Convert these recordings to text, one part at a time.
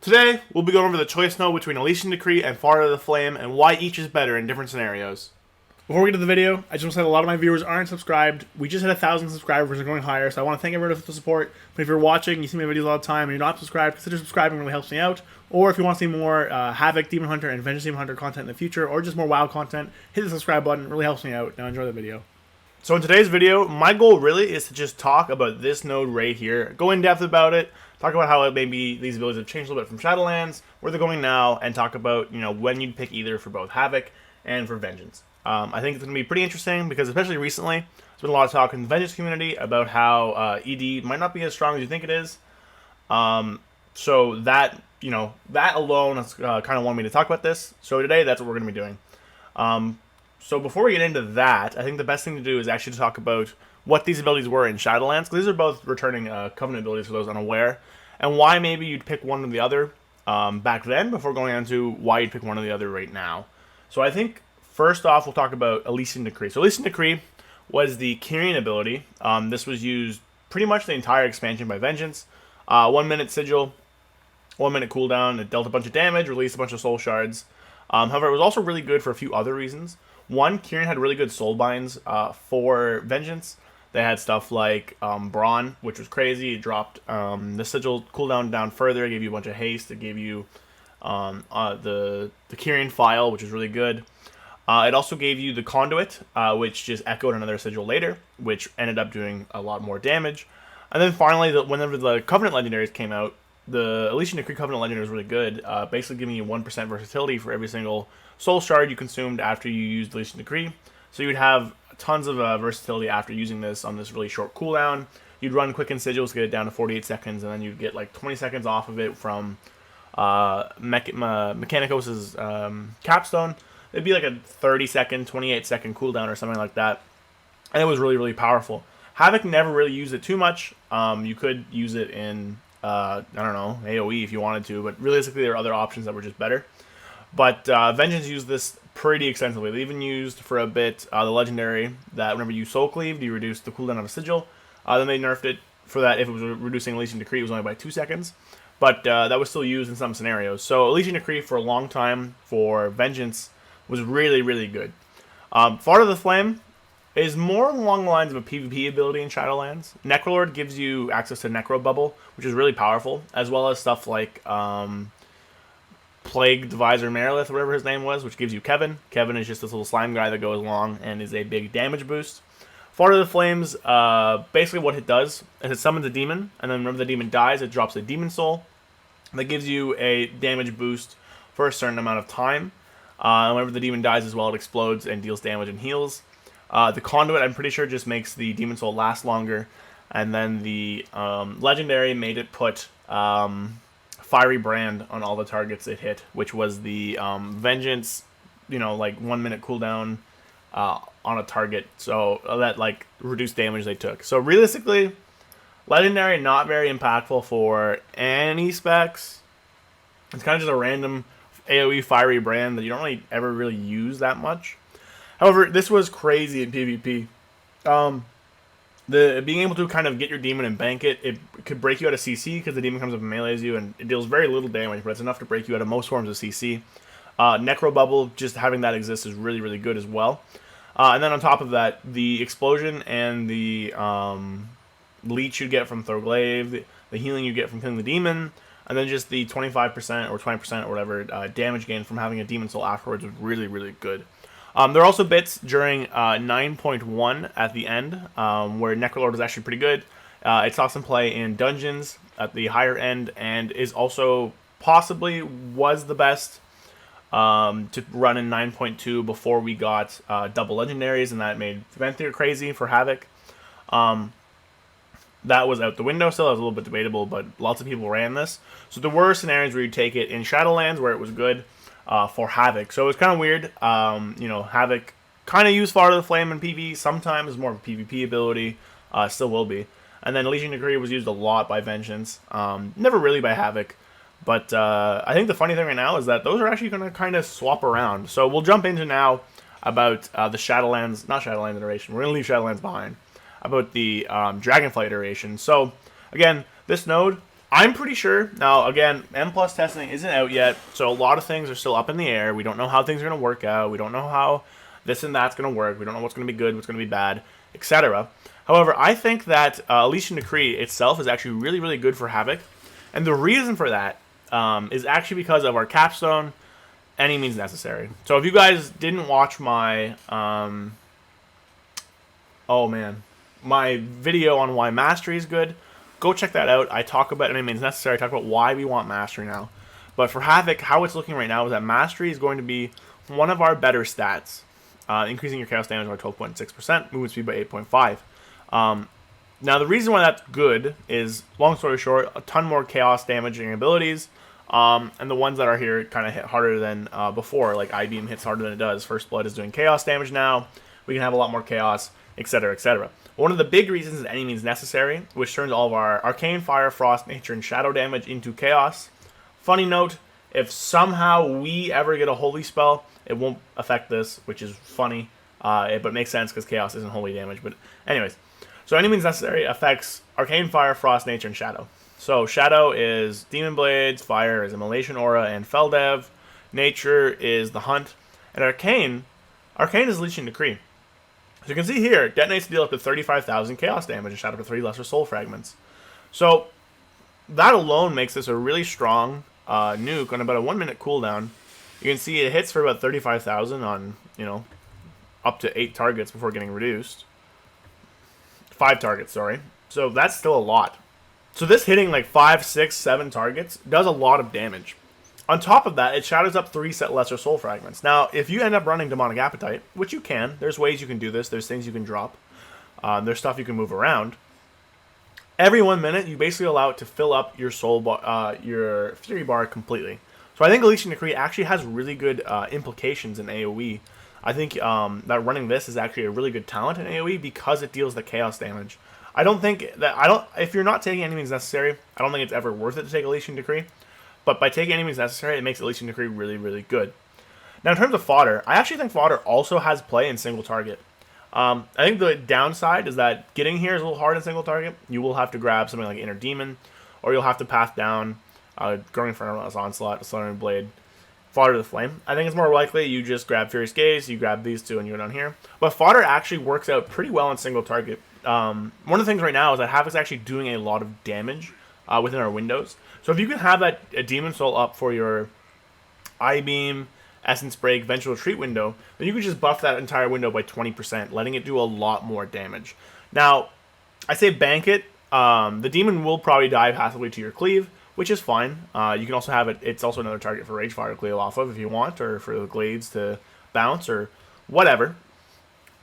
Today, we'll be going over the choice node between Elysian Decree and Fodder the Flame and why each is better in different scenarios. Before we get to the video, I just want to say a lot of my viewers aren't subscribed. We just hit 1,000 subscribers and going higher, so I want to thank everyone for the support. But if you're watching, you see my videos all the time, and you're not subscribed, consider subscribing, it really helps me out. Or if you want to see more Havoc, Demon Hunter, and Vengeance Demon Hunter content in the future, or just more WoW content, hit the subscribe button, it really helps me out. Now enjoy the video. So in today's video, my goal really is to just talk about this node right here, go in depth about it, talk about how maybe these abilities have changed a little bit from Shadowlands, where they're going now, and talk about, when you'd pick either for both Havoc and for Vengeance. I think it's going to be pretty interesting because especially recently, there's been a lot of talk in the Vengeance community about how ED might not be as strong as you think it is. So that, that alone has kind of wanted me to talk about this. So today, that's what we're going to be doing. So before we get into that, I think the best thing to do is actually to talk about what these abilities were in Shadowlands, because these are both returning Covenant abilities for those unaware, and why maybe you'd pick one or the other back then before going on to why you'd pick one or the other right now. So I think first off, we'll talk about Elysian Decree. So Elysian Decree was the Kyrian ability. This was used pretty much the entire expansion by Vengeance. 1 minute sigil, 1 minute cooldown. It dealt a bunch of damage, released a bunch of soul shards. However, it was also really good for a few other reasons. One, Kyrian had really good soul binds for Vengeance. They had stuff like Brawn, which was crazy. It dropped the sigil cooldown down further. It gave you a bunch of haste. It gave you the Kyrian file, which was really good. It also gave you the Conduit, which just echoed another sigil later, which ended up doing a lot more damage. And then finally, whenever the Covenant Legendaries came out, the Elysian Decree Covenant Legendary was really good, basically giving you 1% versatility for every single soul shard you consumed after you used Elysian Decree. So you would have tons of versatility after using this on this really short cooldown. You'd run Quicken Sigils to get it down to 48 seconds, and then you'd get like 20 seconds off of it from Mechanicos' Capstone. It'd be like a 30-second, 28-second cooldown or something like that. And it was really, really powerful. Havoc never really used it too much. You could use it in, I don't know, AoE if you wanted to, but realistically there are other options that were just better. But Vengeance used this pretty extensively. They even used for a bit the Legendary that whenever you Soul Cleaved, you reduced the cooldown of a Sigil. Then they nerfed it for that if it was reducing Elysian Decree, it was only by 2 seconds. But that was still used in some scenarios. So Elysian Decree for a long time for Vengeance was really, really good. Fodder the Flame is more along the lines of a PvP ability in Shadowlands. Necrolord gives you access to Necro Bubble, which is really powerful, as well as stuff like Plague Divisor Merilith, whatever his name was, which gives you Kevin. Kevin is just this little slime guy that goes along and is a big damage boost. Fodder the Flames, basically what it does is it summons a demon, and then whenever the demon dies, it drops a demon soul. That gives you a damage boost for a certain amount of time. Whenever the demon dies as well, it explodes and deals damage and heals. The Conduit, I'm pretty sure, just makes the demon soul last longer. And then the Legendary made it put Fiery Brand on all the targets it hit, which was the Vengeance, like 1 minute cooldown on a target. So that reduced damage they took. So realistically, Legendary not very impactful for any specs. It's kind of just a random AoE Fiery Brand that you don't really use that much. However, this was crazy in PvP. Being able to kind of get your demon and bank it, it could break you out of CC because the demon comes up and melees you, and it deals very little damage, but it's enough to break you out of most forms of CC. Necro Bubble, just having that exist is really, really good as well. And then on top of that, the Explosion and the Leech you get from Thorglaive, the healing you get from killing the demon, and then just the 25% or 20% or whatever damage gain from having a demon soul afterwards was really, really good. There are also bits during 9.1 at the end where Necrolord was actually pretty good. It saw some play in dungeons at the higher end and is also possibly was the best to run in 9.2 before we got double legendaries, and that made Venthyr crazy for Havoc. That was out the window still. It was a little bit debatable, but lots of people ran this. So there were scenarios where you take it in Shadowlands where it was good for Havoc. So it was kind of weird. Havoc kind of used Fodder the Flame in PvE. Sometimes more of a PvP ability. Still will be. And then Elysian Decree was used a lot by Vengeance. Never really by Havoc. But I think the funny thing right now is that those are actually going to kind of swap around. So we'll jump into now about the Shadowlands, not Shadowlands iteration. We're going to leave Shadowlands behind. About the Dragonflight iteration. So, again, this node, I'm pretty sure. Now, again, M plus testing isn't out yet, so a lot of things are still up in the air. We don't know how things are going to work out. We don't know how this and that's going to work. We don't know what's going to be good, what's going to be bad, etc. However, I think that Elysian Decree itself is actually really, really good for Havoc. And the reason for that is actually because of our capstone, any means necessary. So if you guys didn't watch my, my video on why Mastery is good, go check that out. I talk about any means necessary. I talk about why we want Mastery now. But for Havoc, how it's looking right now is that Mastery is going to be one of our better stats. Increasing your chaos damage by 12.6%, movement speed by 8.5. Now, the reason why that's good is, long story short, a ton more chaos damaging abilities. And the ones that are here kind of hit harder than before. Like, I-Beam hits harder than it does. First Blood is doing chaos damage now. We can have a lot more chaos, etc., etc. One of the big reasons is any means necessary, which turns all of our Arcane, Fire, Frost, Nature, and Shadow damage into chaos. Funny note, if somehow we ever get a Holy Spell, it won't affect this, which is funny, but makes sense because chaos isn't holy damage. But anyways, so any means necessary affects Arcane, Fire, Frost, Nature, and Shadow. So Shadow is Demon Blades, Fire is Immolation Aura and Feldev, Nature is the Hunt, and Arcane is Elysian Decree. So you can see here, detonates to deal up to 35,000 chaos damage and Shadow for 3 lesser soul fragments. So that alone makes this a really strong nuke on about a 1 minute cooldown. You can see it hits for about 35,000 on, up to 8 targets before getting reduced. 5 targets, sorry. So that's still a lot. So this hitting like 5, 6, 7 targets does a lot of damage. On top of that, it shadows up 3 lesser soul fragments. Now, if you end up running Demonic Appetite, which you can, there's ways you can do this, there's things you can drop, there's stuff you can move around. Every 1 minute, you basically allow it to fill up your your Fury bar completely. So I think Elysian Decree actually has really good implications in AoE. I think that running this is actually a really good talent in AoE because it deals the chaos damage. If you're not taking any means necessary, I don't think it's ever worth it to take Elysian Decree. But by taking any means necessary, it makes Elysian Decree really, really good. Now, in terms of fodder, I actually think fodder also has play in single target. I think the downside is that getting here is a little hard in single target. You will have to grab something like Inner Demon, or you'll have to path down Growing Inferno's Onslaught, Slaughter Blade, Fodder the Flame. I think it's more likely you just grab Furious Gaze, you grab these two, and you go down here. But fodder actually works out pretty well in single target. One of the things right now is that Havoc's actually doing a lot of damage within our windows. So if you can have a Demon Soul up for your I-Beam, Essence Break, Vengeful Retreat window, then you can just buff that entire window by 20%, letting it do a lot more damage. Now, I say bank it. The Demon will probably die passively to your Cleave, which is fine. You can also have it. It's also another target for Ragefire to cleave off of if you want, or for the Glades to bounce, or whatever.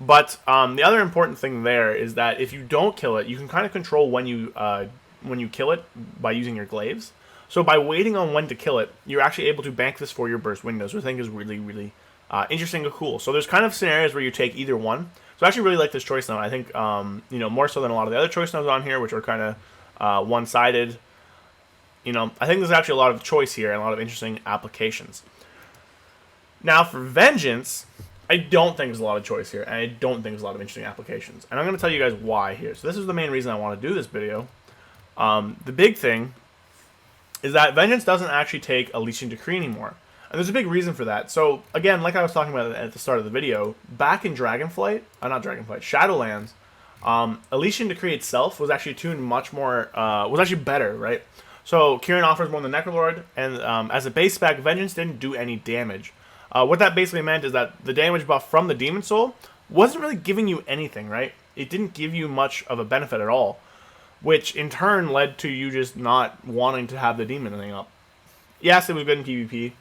But the other important thing there is that if you don't kill it, you can kind of control when you kill it by using your glaives. So by waiting on when to kill it, you're actually able to bank this for your burst windows, which I think is really, really interesting and cool. So there's kind of scenarios where you take either one. So I actually really like this choice node. I think more so than a lot of the other choice nodes on here, which are kind of one-sided. I think there's actually a lot of choice here and a lot of interesting applications. Now for Vengeance, I don't think there's a lot of choice here, and I don't think there's a lot of interesting applications. And I'm going to tell you guys why here. So this is the main reason I want to do this video. The big thing is that Vengeance doesn't actually take Elysian Decree anymore. And there's a big reason for that. So, again, like I was talking about at the start of the video, back in Shadowlands, Elysian Decree itself was actually tuned much more, was actually better, right? So, Kieran offers more than the Necrolord, and as a base spec, Vengeance didn't do any damage. What that basically meant is that the damage buff from the Demon Soul wasn't really giving you anything, right? It didn't give you much of a benefit at all, which in turn led to you just not wanting to have the demon thing up. Yes, it was good in PvP,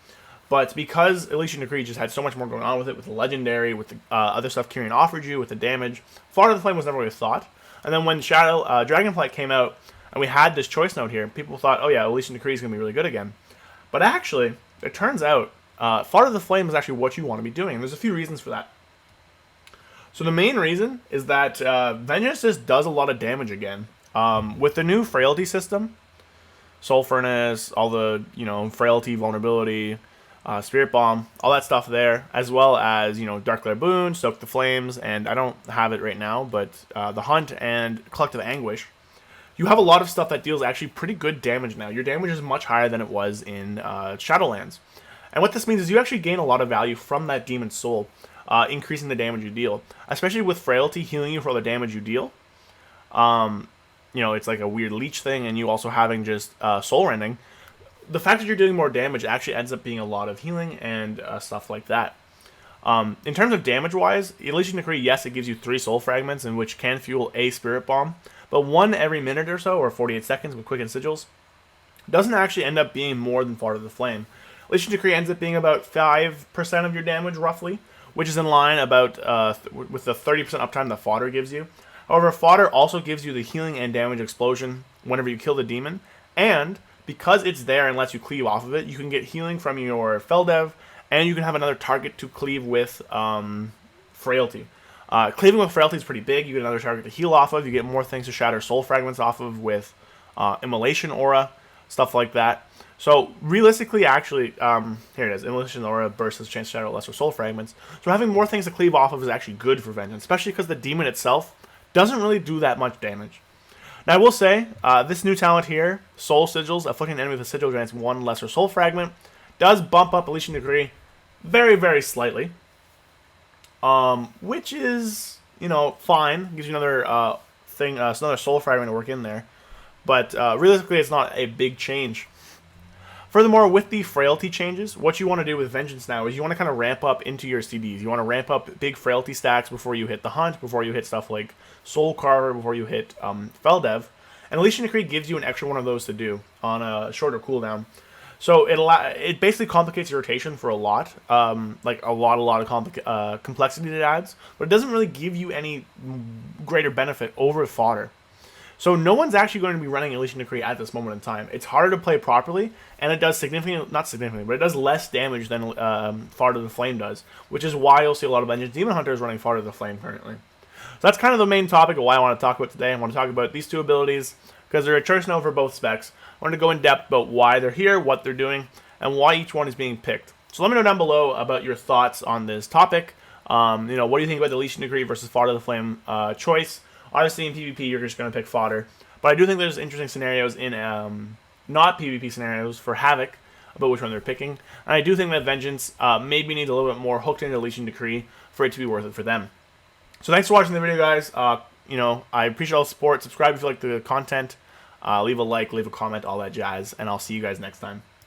but because Elysian Decree just had so much more going on with it, with the Legendary, with the other stuff Kieran offered you, with the damage, Fodder the Flame was never really thought. And then when Dragonflight came out, and we had this choice node here, people thought, oh yeah, Elysian Decree is going to be really good again. But actually, it turns out, Fodder the Flame is actually what you want to be doing, and there's a few reasons for that. So the main reason is that Vengeance just does a lot of damage again. With the new Frailty system, Soul Furnace, all the, Frailty, Vulnerability, Spirit Bomb, all that stuff there, as well as, Dark Glare Boon, Stoke the Flames, and I don't have it right now, but the Hunt and Collective Anguish, you have a lot of stuff that deals actually pretty good damage now. Your damage is much higher than it was in Shadowlands. And what this means is you actually gain a lot of value from that Demon Soul, increasing the damage you deal. Especially with Frailty healing you for all the damage you deal. You know, it's like a weird leech thing, and you also having just Soul Rending. The fact that you're doing more damage actually ends up being a lot of healing and stuff like that. In terms of damage-wise, Elysian Decree, yes, it gives you 3 Soul Fragments, in which can fuel a Spirit Bomb, but 1 every minute or so, or 48 seconds with Quicken Sigils, doesn't actually end up being more than Fodder the Flame. Elysian Decree ends up being about 5% of your damage, roughly, which is in line about with the 30% uptime that Fodder gives you. However, Fodder also gives you the healing and damage explosion whenever you kill the demon, and because it's there and lets you cleave off of it, you can get healing from your Feldev, and you can have another target to cleave with Frailty. Cleaving with Frailty is pretty big. You get another target to heal off of. You get more things to shatter Soul Fragments off of with Immolation Aura, stuff like that. So realistically, actually, here it is. Immolation Aura bursts chance to shatter lesser Soul Fragments. So having more things to cleave off of is actually good for Vengeance, especially because the demon itself doesn't really do that much damage. Now I will say, this new talent here, Soul Sigils, afflicting an enemy with a sigil grants 1 lesser Soul Fragment, does bump up Elysian Decree very, very slightly. Which is, you know, fine. Gives you another thing, another Soul Fragment to work in there. But realistically, it's not a big change. Furthermore, with the Frailty changes, what you want to do with Vengeance now is you want to kind of ramp up into your CDs. You want to ramp up big Frailty stacks before you hit the Hunt, before you hit stuff like Soul Carver, before you hit Feldev. And Elysian Decree gives you an extra one of those to do on a shorter cooldown. So it basically complicates your rotation for a lot, like a lot of complexity it adds, but it doesn't really give you any greater benefit over Fodder. So no one's actually going to be running Elysian Decree at this moment in time. It's harder to play properly, and it does not significantly, but it does less damage than Fodder the Flame does, which is why you'll see a lot of Vengeance Demon Hunters running Fodder the Flame currently. So that's kind of the main topic of why I want to talk about today. I want to talk about these 2 abilities, because they're a choice note for both specs. I want to go in depth about why they're here, what they're doing, and why each one is being picked. So let me know down below about your thoughts on this topic. You know, what do you think about the Elysian Decree versus Fodder the Flame choice? Obviously, in PvP, you're just going to pick Fodder. But I do think there's interesting scenarios in not PvP scenarios for Havoc about which one they're picking. And I do think that Vengeance maybe needs a little bit more hooked into Elysian Decree for it to be worth it for them. So thanks for watching the video, guys. You know, I appreciate all the support. Subscribe if you like the content. Leave a like, leave a comment, all that jazz. And I'll see you guys next time.